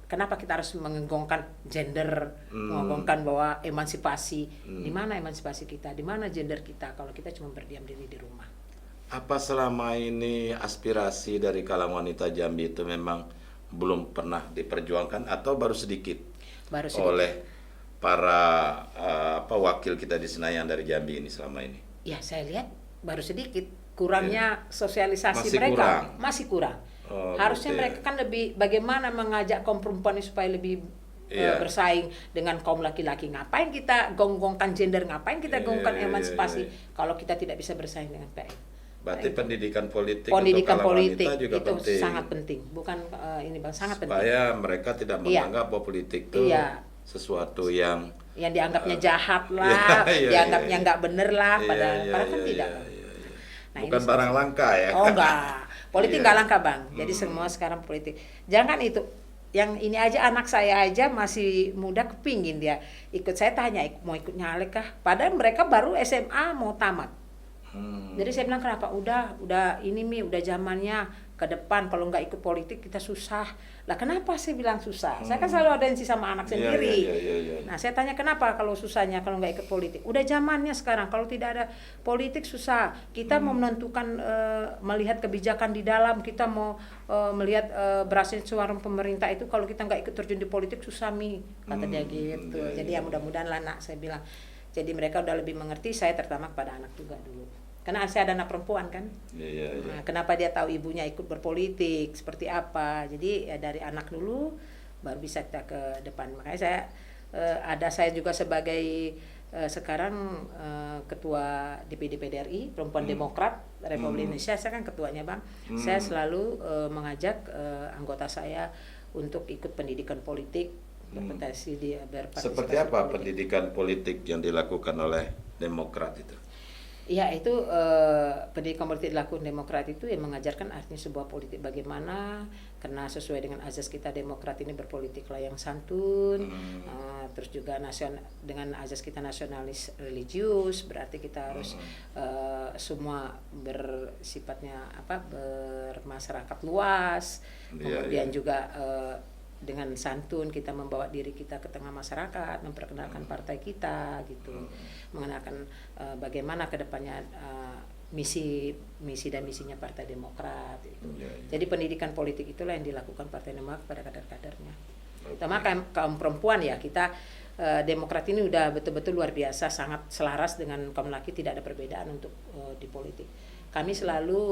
kenapa kita harus menggongkan gender, menggongkan bahwa emansipasi, di mana emansipasi kita, di mana gender kita kalau kita cuma berdiam diri di rumah. Apa selama ini aspirasi dari kalangan wanita Jambi itu memang belum pernah diperjuangkan atau baru sedikit, oleh para wakil kita di Senayan dari Jambi ini selama ini? Ya saya lihat baru sedikit, kurangnya sosialisasi Masih mereka kurang. masih kurang. Oh, Harusnya gitu ya. mereka kan lebih bagaimana mengajak kaum perempuan ini supaya lebih bersaing dengan kaum laki-laki. Ngapain kita gonggongkan gender, ngapain kita gonggongkan emansipasi kalau kita tidak bisa bersaing dengan PN. Berarti pendidikan politik Pendidikan untuk kalangan politik wanita juga itu penting. sangat penting, bukan ini bang, sangat penting. Supaya mereka tidak menganggap bahwa politik itu sesuatu yang dianggapnya jahat lah, dianggapnya nggak bener lah, padahal kan tidak. Nah, bukan barang langka ya. Oh enggak, politik nggak langka bang. Jadi semua sekarang politik. Jangan itu, yang ini aja anak saya aja masih muda kepingin dia ikut. Saya tanya mau ikut nyalek kah? Padahal mereka baru SMA mau tamat. Jadi saya bilang kenapa? Udah ini udah zamannya ke depan, kalau nggak ikut politik kita susah. Lah kenapa saya bilang susah? Saya kan selalu atensi sama anak sendiri. Nah saya tanya kenapa kalau susahnya kalau nggak ikut politik? Udah zamannya sekarang, kalau tidak ada politik susah. Kita mau menentukan, melihat kebijakan di dalam, kita mau melihat berhasil suara pemerintah itu, kalau kita nggak ikut terjun di politik susah kata dia gitu. Jadi ya mudah-mudahan lah nak, saya bilang. Jadi mereka udah lebih mengerti, saya terutama kepada anak juga dulu. Karena saya ada anak perempuan kan. Nah, kenapa dia tahu ibunya ikut berpolitik seperti apa? Jadi ya dari anak dulu baru bisa kita ke depan. Makanya saya juga sebagai sekarang ketua DPD PDRI Perempuan Demokrat Republik Indonesia. Saya kan ketuanya bang. Saya selalu mengajak anggota saya untuk ikut pendidikan politik, berpartisipasi Seperti apa pendidikan politik yang dilakukan oleh Demokrat itu? Ya itu pendidikan politik dilakukan Demokrat itu yang mengajarkan artinya sebuah politik bagaimana, karena sesuai dengan azas kita Demokrat ini berpolitiklah yang santun, terus juga dengan azas kita nasionalis religius, berarti kita harus semua bersifatnya bermasyarakat luas, kemudian juga dengan santun kita membawa diri kita ke tengah masyarakat, memperkenalkan partai kita gitu, mengenalkan bagaimana kedepannya misi dan misinya Partai Demokrat itu. Jadi pendidikan politik itulah yang dilakukan Partai Demokrat pada kader-kadernya. Terutama kaum perempuan ya, kita Demokrat ini udah betul-betul luar biasa, sangat selaras dengan kaum laki, tidak ada perbedaan untuk di politik. Kami selalu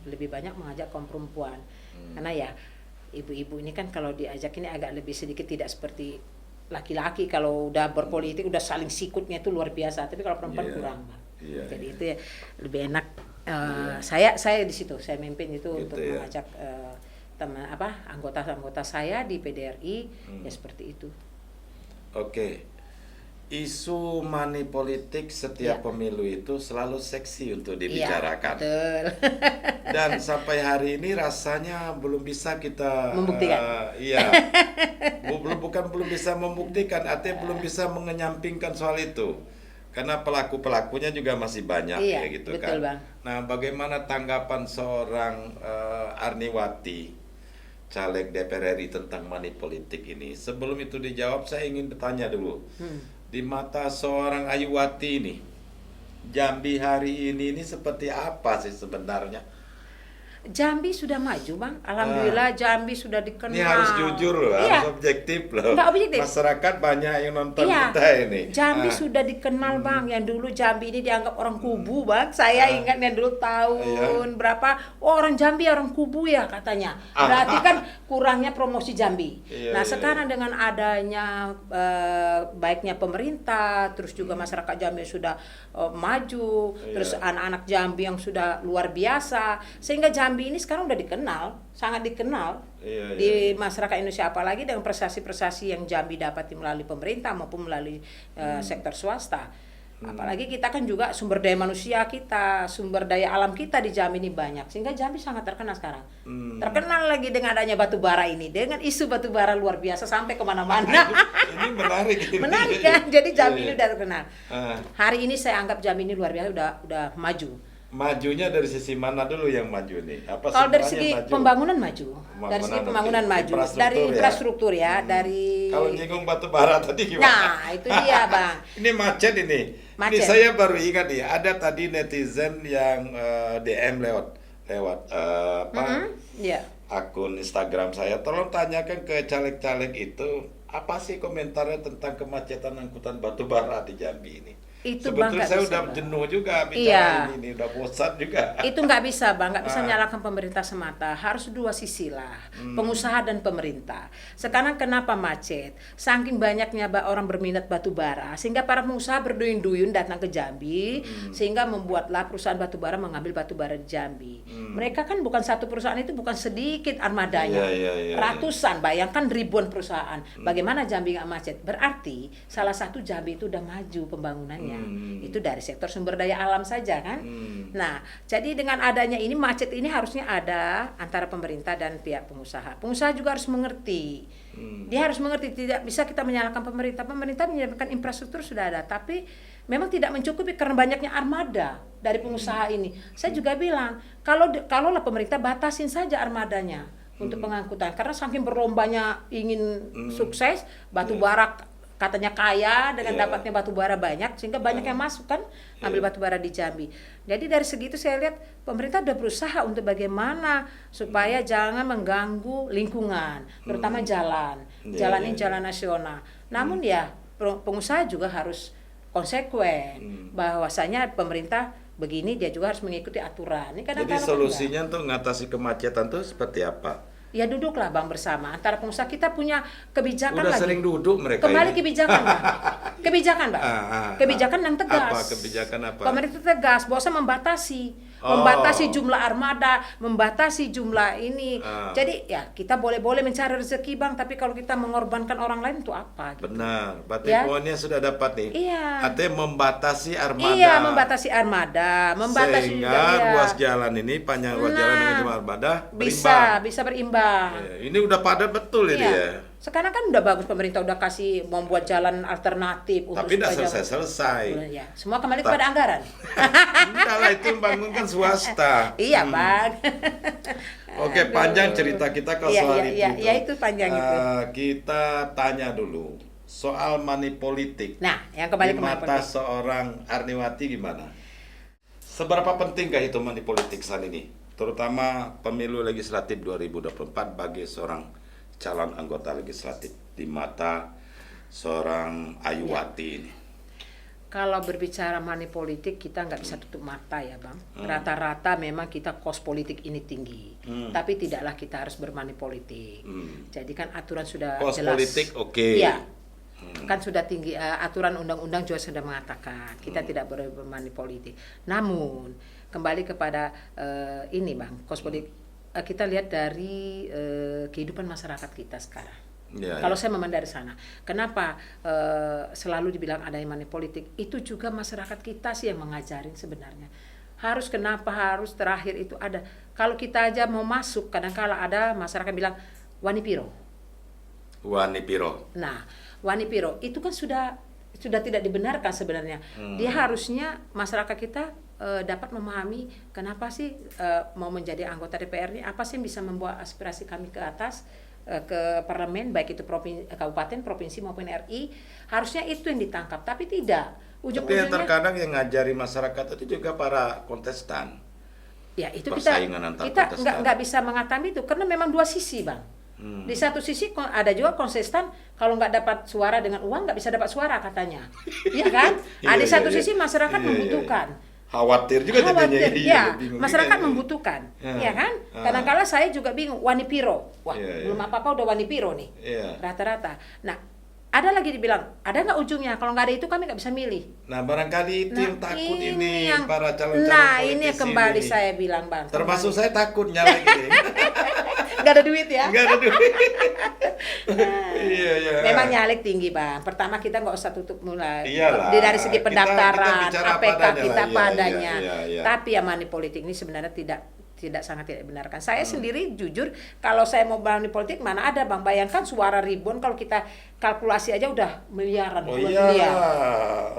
lebih banyak mengajak kaum perempuan, karena ya ibu-ibu ini kan kalau diajak ini agak lebih sedikit tidak seperti laki-laki, kalau udah berpolitik udah saling sikutnya itu luar biasa, tapi kalau perempuan kurang. Jadi itu ya lebih enak. Saya di situ, saya mimpin itu gitu untuk mengajak anggota saya di PDRI ya seperti itu. Oke. Isu money politik setiap pemilu itu selalu seksi untuk dibicarakan. Betul. Dan sampai hari ini rasanya belum bisa kita membuktikan. Belum bisa membuktikan, artinya belum bisa mengenyampingkan soal itu. Karena pelaku-pelakunya juga masih banyak gitu betul, kan. Bang. Nah, bagaimana tanggapan seorang Arniwati, caleg DPR RI tentang money politik ini? Sebelum itu dijawab, saya ingin bertanya dulu. Di mata seorang Ayuwati ini, Jambi hari ini seperti apa sih sebenarnya? Jambi sudah maju, Bang. Alhamdulillah Jambi sudah dikenal. Ini harus jujur loh, Iya. harus objektif loh. Nggak objektif. Masyarakat banyak yang nonton Iya. kita ini. Jambi sudah dikenal, Bang. Yang dulu Jambi ini dianggap orang kubu, Bang. Saya ingat yang dulu tahun berapa, oh orang Jambi orang kubu ya katanya. Berarti kan kurangnya promosi Jambi. Iya, Nah, iya, sekarang dengan adanya baiknya pemerintah, terus juga masyarakat Jambi sudah maju, terus anak-anak Jambi yang sudah luar biasa, sehingga Jambi ini sekarang udah dikenal, sangat dikenal di masyarakat Indonesia, apalagi dengan prestasi-prestasi yang Jambi dapat melalui pemerintah maupun melalui sektor swasta. Apalagi kita kan juga sumber daya manusia kita, sumber daya alam kita di Jambi ini banyak, sehingga Jambi sangat terkenal sekarang. Terkenal lagi dengan adanya batu bara ini, dengan isu batu bara luar biasa sampai kemana-mana. Ini menarik. Menarik kan? Jadi Jambi ini udah terkenal. Hari ini saya anggap Jambi ini luar biasa, udah maju. Majunya dari sisi mana dulu yang maju nih? Apa Kalau dari semuanya segi maju? pembangunan maju, dari segi pembangunan maju, dari infrastruktur ya, dari. Kalau nyinggung batu bara tadi gimana? Nah, itu dia, Bang. Ini macet ini. Macet. Ini saya baru ingat nih, ada tadi netizen yang DM lewat Iya. akun Instagram saya. Tolong tanyakan ke caleg-caleg itu apa sih komentarnya tentang kemacetan angkutan batu bara di Jambi ini? Itu sebetulnya Bang, saya nggak udah bisa, jenuh juga bicara Iya. ini, udah bosan juga. Itu nggak bisa, Bang, nggak bisa nyalakan pemerintah semata, harus dua sisi lah, pengusaha dan pemerintah. Sekarang kenapa macet? Saking banyaknya orang berminat batu bara, sehingga para pengusaha berduyun-duyun datang ke Jambi, sehingga membuatlah perusahaan batu bara mengambil batu bara di Jambi. Mereka kan bukan satu perusahaan, itu bukan sedikit armadanya, ratusan, bayangkan ribuan perusahaan. Bagaimana Jambi nggak macet? Berarti salah satu Jambi itu udah maju pembangunannya. Itu dari sektor sumber daya alam saja kan. Nah, jadi dengan adanya ini macet ini harusnya ada antara pemerintah dan pihak pengusaha. Pengusaha juga harus mengerti. Dia harus mengerti, tidak bisa kita menyalahkan pemerintah. Pemerintah menyediakan infrastruktur sudah ada, tapi memang tidak mencukupi karena banyaknya armada dari pengusaha ini. Saya juga bilang, kalaulah pemerintah batasin saja armadanya untuk pengangkutan, karena saking berlombanya ingin sukses, batu bara katanya kaya dengan dapatnya batu bara banyak, sehingga banyak yang masuk kan ambil batu bara di Jambi. Jadi dari segi itu saya lihat pemerintah sudah berusaha untuk bagaimana supaya jangan mengganggu lingkungan, terutama jalan ini jalan nasional. Namun ya pengusaha juga harus konsekuen, bahwasanya pemerintah begini dia juga harus mengikuti aturan. Ini Jadi solusinya untuk mengatasi kemacetan itu seperti apa? Ya duduklah Bang bersama antara pengusaha, kita punya kebijakan Udah lagi. sering duduk mereka Kembali ini. kebijakan Bang. Kebijakan Bang. Kebijakan yang tegas. Apa kebijakan apa? Pemerintah tegas, bahwa membatasi jumlah armada, membatasi jumlah ini. Jadi ya kita boleh-boleh mencari rezeki Bang, tapi kalau kita mengorbankan orang lain itu apa? Gitu. Benar, berarti Ya. poinnya sudah dapat nih. Iya. Artinya membatasi armada. Iya, membatasi armada, membatasi sehingga juga, iya. ruas jalan ini, panjang ruas jalan dengan jumlah armada bisa berimbang. Ya, ini udah padat betul ini ya. Sekarang kan udah bagus, pemerintah udah kasih membuat jalan alternatif untuk Tapi tidak supaya selesai. ya, semua kembali kepada anggaran. Enggak lah, itu bangun kan swasta. Iya, Bang. Oke, panjang cerita kita kalau soal itu. Iya, itu panjang itu. Kita tanya dulu soal money politik. Nah, yang kembali di ke money mata politik. seorang Arniwati gimana? Seberapa pentingkah itu money politik saat ini? Terutama pemilu legislatif 2024 bagi seorang calon anggota legislatif di mata seorang Ayuwati ini. Kalau berbicara money politik, kita nggak bisa tutup mata ya Bang. Rata-rata memang kita cost politik ini tinggi. Tapi tidaklah kita harus bermoney politik. Jadi kan aturan sudah Cost jelas. politik oke. Iya. Kan sudah tinggi, aturan undang-undang juga sudah mengatakan kita tidak boleh bermoney politik. Namun kembali kepada ini Bang, cost politik, kita lihat dari kehidupan masyarakat kita sekarang. Kalau saya memandang dari sana, kenapa selalu dibilang ada money politik? Itu juga masyarakat kita sih yang mengajarin sebenarnya. Kenapa harus terakhir itu ada? Kalau kita aja mau masuk, kadang-kala ada masyarakat bilang wani piro. Wani piro. Nah, wani piro itu kan sudah tidak dibenarkan sebenarnya. Dia harusnya masyarakat kita dapat memahami kenapa sih mau menjadi anggota DPR ini, apa sih yang bisa membawa aspirasi kami ke atas, ke parlemen, baik itu kabupaten, provinsi maupun RI. Harusnya itu yang ditangkap, tapi tidak. Tapi yang terkadang yang ngajari masyarakat itu juga para kontestan. Ya itu Persaingan antar kita kontestan. nggak bisa mengatakan itu karena memang dua sisi, Bang. Di satu sisi ada juga kontestan kalau nggak dapat suara dengan uang nggak bisa dapat suara katanya, iya kan? Di satu sisi masyarakat membutuhkan. Khawatir juga jadinya. Ya, masyarakat membutuhkan, ya kan? Kadang-kala saya juga bingung, Wanipiro, wah belum apa-apa udah Wanipiro nih, rata-rata. Nah, ada lagi dibilang, ada nggak ujungnya? Kalau nggak ada itu kami nggak bisa milih. Nah, barangkali itu yang takut ini yang, para calon-calon nah, politisi ini kembali ini. saya bilang, Bang. Termasuk saya takutnya lagi. Nggak ada duit ya? Nggak ada duit. Iya. Memang nyalek tinggi, Bang. Pertama kita nggak usah tutup mulai. Iyalah. Dari segi pendaftaran, Kita APK kita lah. padanya. Iya. Tapi ya money politik ini sebenarnya sangat tidak dibenarkan. Saya sendiri jujur kalau saya mau money politik mana ada, Bang. Bayangkan suara ribuan kalau kita kalkulasi aja udah miliaran, Oh puluhan iya, miliar.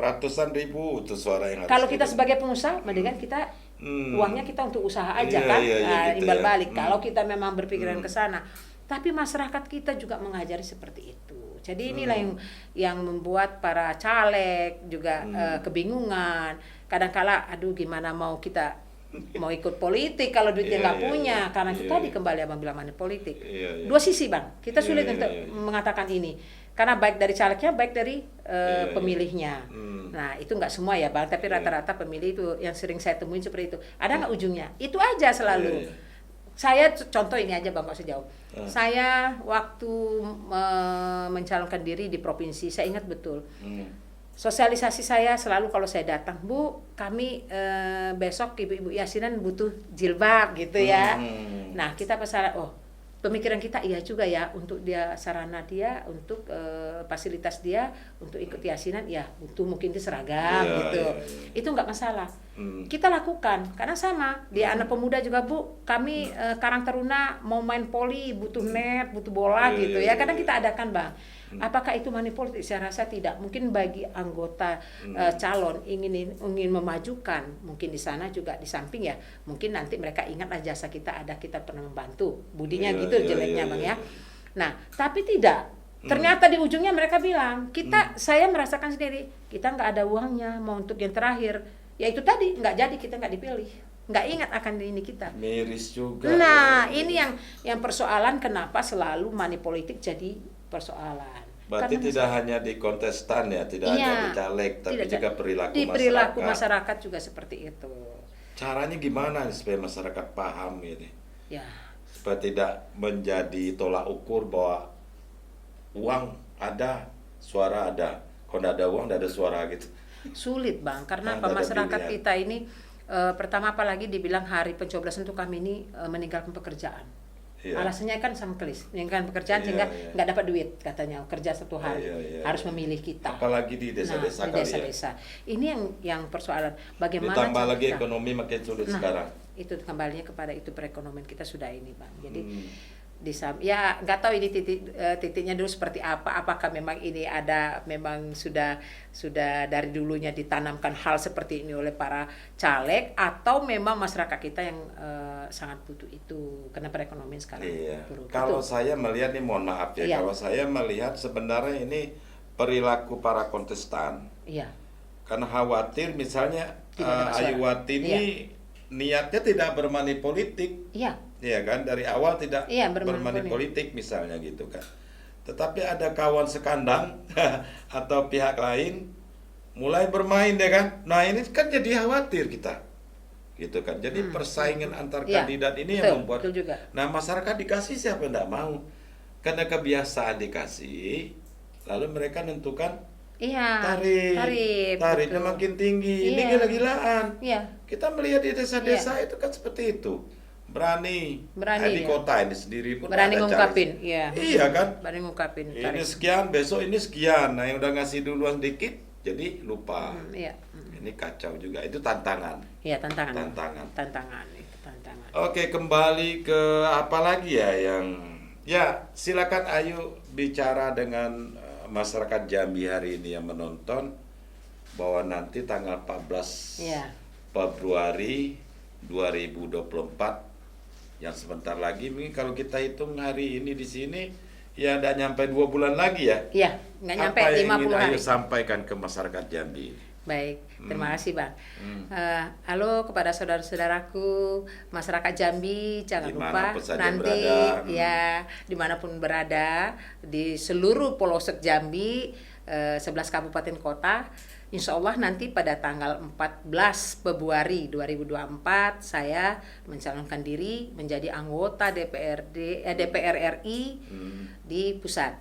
ratusan ribu itu suara yang harus Kalau kita dikirim. sebagai pengusaha, mendingan kita uangnya kita untuk usaha aja Iya, kan, iya, gitu imbal ya. balik. Kalau kita memang berpikiran ke sana, tapi masyarakat kita juga mengajari seperti itu. Jadi inilah yang membuat para caleg juga kebingungan. Kadang-kala, aduh gimana mau ikut politik kalau duitnya nggak punya, karena kita tadi kembali abang bilang money politik. Dua sisi, Bang. Kita sulit untuk mengatakan ini. Karena baik dari calegnya, baik dari pemilihnya. Nah, itu nggak semua ya, Bang. Tapi rata-rata pemilih itu yang sering saya temuin seperti itu. Ada nggak ujungnya? Itu aja selalu. Saya contoh ini aja, Bang, nggak usah jauh. Saya waktu mencalonkan diri di provinsi, saya ingat betul. Sosialisasi saya selalu kalau saya datang, Bu, kami besok ibu-ibu yasinan butuh jilbab gitu ya. Nah, kita pesan, pemikiran kita iya juga ya, untuk dia sarana dia, untuk fasilitas dia untuk ikut yasinan, ya butuh mungkin dia seragam gitu. Itu nggak masalah. Kita lakukan karena sama dia anak pemuda juga, Bu, kami Karang Taruna mau main poli butuh net, butuh bola gitu ya. Kadang kita adakan, Bang. Apakah itu money politik? Saya rasa tidak. Mungkin bagi anggota calon ingin memajukan, mungkin di sana juga di samping ya. Mungkin nanti mereka ingatlah jasa kita pernah membantu. Budinya gitu jeleknya, Bang ya. Nah, tapi tidak. Ternyata di ujungnya mereka bilang, saya merasakan sendiri, kita nggak ada uangnya mau untuk yang terakhir. Ya itu tadi, nggak jadi, kita nggak dipilih. Nggak ingat akan ini kita. Miris juga. Nah, ini yang persoalan kenapa selalu money politik jadi persoalan. Berarti Karena tidak hanya di kontestan ya, tidak hanya di caleg, tapi juga perilaku di perilaku masyarakat. masyarakat juga seperti itu. Caranya gimana supaya masyarakat paham ini? Ya. Supaya tidak menjadi tolak ukur bahwa uang ada, suara ada. Kalau tidak ada uang, tidak ada suara gitu. Sulit, Bang, karena Ada masyarakat pilihan. kita ini pertama apalagi dibilang hari pencoblosan untuk kami ini meninggalkan pekerjaan. Alasannya kan sama kelis, meninggalkan pekerjaan sehingga nggak dapat duit katanya, kerja 1 hari harus memilih kita. Apalagi di desa-desa di desa-desa. Ini yang persoalan bagaimana ditambah lagi kita- ekonomi makin sulit sekarang. Itu kembalinya kepada itu perekonomian kita sudah ini, Bang. Jadi ya nggak tahu ini titiknya dulu seperti apa, apakah memang ini ada memang sudah dari dulunya ditanamkan hal seperti ini oleh para caleg, atau memang masyarakat kita yang sangat butuh itu karena perekonomian sekarang buruk. Kalau saya melihat nih, mohon maaf ya, kalau saya melihat sebenarnya ini perilaku para kontestan. Karena khawatir misalnya Ayuwati ini niatnya tidak bermani politik. Iya kan, dari awal tidak bermani politik misalnya gitu kan. Tetapi ada kawan sekandang atau pihak lain mulai bermain deh kan. Nah, ini kan jadi khawatir kita. Gitu kan. Jadi persaingan antar kandidat ini yang membuat. Nah, masyarakat dikasih siapa yang tidak mau. Karena kebiasaan dikasih, lalu mereka nentukan tarifnya makin tinggi. Ini gila-gilaan. Kita melihat di desa-desa itu kan seperti itu. Berani di kota ini sendiri pun berani ada ngungkapin, iya kan, berani ngungkapin ini sekian, besok ini sekian. Nah, yang udah ngasih duluan dikit jadi lupa. Ini kacau juga, itu tantangan. Tantangan. Oke, kembali ke apa lagi ya, silakan Ayu bicara dengan masyarakat Jambi hari ini yang menonton, bahwa nanti tanggal 14 Februari 2024 yang sebentar lagi, mungkin kalau kita hitung hari ini di sini ya tidak nyampe 2 bulan lagi ya. Nggak nyampe, apa yang 50 ingin hari. Ayu sampaikan ke masyarakat Jambi? Baik, terima kasih Bang. Halo kepada saudara-saudaraku masyarakat Jambi, jangan lupa Dimanapun saja nanti berada. ya dimanapun berada di seluruh pelosok Jambi, 11 kabupaten kota. Insya Allah nanti pada tanggal 14 Februari 2024 saya mencalonkan diri menjadi anggota DPR RI di pusat.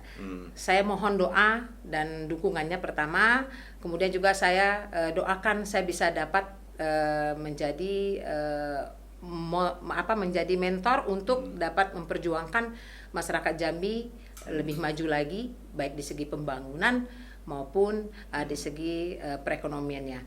Saya mohon doa dan dukungannya pertama, kemudian juga saya doakan saya bisa dapat menjadi menjadi mentor untuk dapat memperjuangkan masyarakat Jambi lebih maju lagi baik di segi pembangunan maupun di segi perekonomiannya.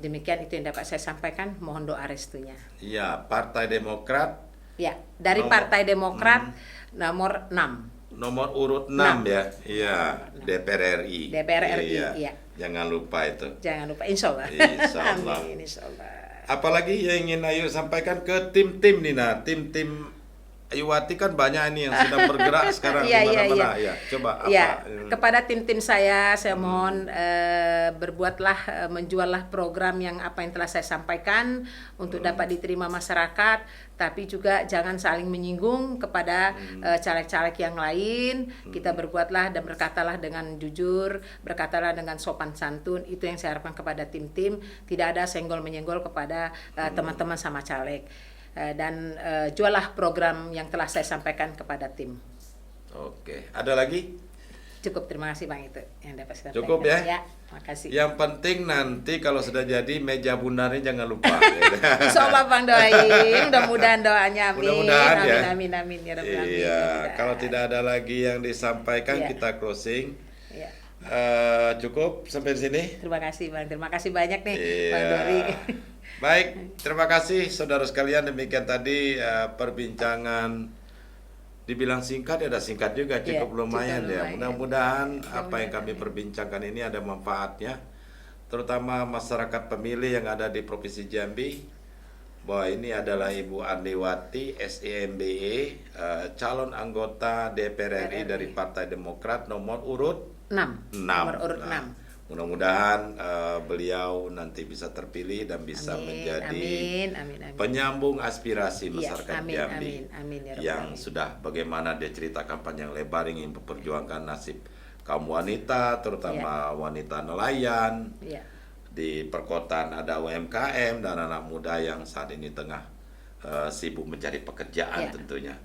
Demikian itu yang dapat saya sampaikan, mohon doa restunya. Iya, Partai Demokrat Ya, dari Partai Demokrat nomor 6. nomor urut 6 ya. Iya, DPR RI. DPR RI, iya. Jangan lupa itu. Jangan lupa, insya Allah. Insya Allah. Amin, insya Allah. Apalagi yang ingin Ayu sampaikan ke tim-tim nih, nah, tim-tim Ayuwati kan banyak ini yang sedang bergerak sekarang di mana-mana. Ya, coba apa? Ya, kepada tim-tim saya mohon berbuatlah, menjuallah program yang apa yang telah saya sampaikan untuk dapat diterima masyarakat, tapi juga jangan saling menyinggung kepada caleg-caleg yang lain. Kita berbuatlah dan berkatalah dengan jujur, berkatalah dengan sopan santun. Itu yang saya harapkan kepada tim-tim, tidak ada senggol-menyenggol kepada teman-teman sama caleg. Dan jualah program yang telah saya sampaikan kepada tim. Oke, ada lagi? Cukup, terima kasih Bang, itu yang dapat saya Cukup sampaikan. ya? Makasih. Yang penting nanti kalau sudah jadi meja bundarnya jangan lupa. Insya Allah Bang doain, mudah-mudahan doanya, amin. Mudah-mudahan ya. Amin ya Rabbal alamin. Iya, kalau tidak ada lagi yang disampaikan Iya. kita closing. Iya. Cukup sampai di sini. Terima kasih Bang, terima kasih banyak nih Bang Iya. Dori. Baik, terima kasih saudara sekalian, demikian tadi perbincangan dibilang singkat ya, ada singkat juga, cukup Iya, lumayan cukup ya. lumayan. Mudah-mudahan apa yang kami perbincangkan ini ada manfaatnya, terutama masyarakat pemilih yang ada di Provinsi Jambi, bahwa ini adalah Ibu Andiwati SEMBE, calon anggota DPR RI dari Partai Demokrat nomor urut 6. 6. Nomor urut Nah, 6. mudah-mudahan beliau nanti bisa terpilih dan bisa Amin, menjadi amin. penyambung aspirasi Iya, masyarakat amin, Jambi amin ya Rabbal yang alamin. sudah bagaimana dia ceritakan panjang lebar ingin memperjuangkan nasib kaum wanita, terutama wanita nelayan. Iya. Di perkotaan ada UMKM dan anak muda yang saat ini tengah sibuk mencari pekerjaan Iya. tentunya.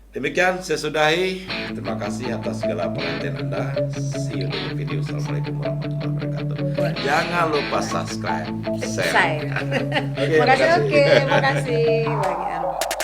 Demikian saya sudahi. Terima kasih atas segala perhatian Anda. See you di video. Assalamualaikum warahmatullahi wabarakatuh. Jangan lupa subscribe, share. Saya. Oke, Makasih, makasih. makasih. Bang.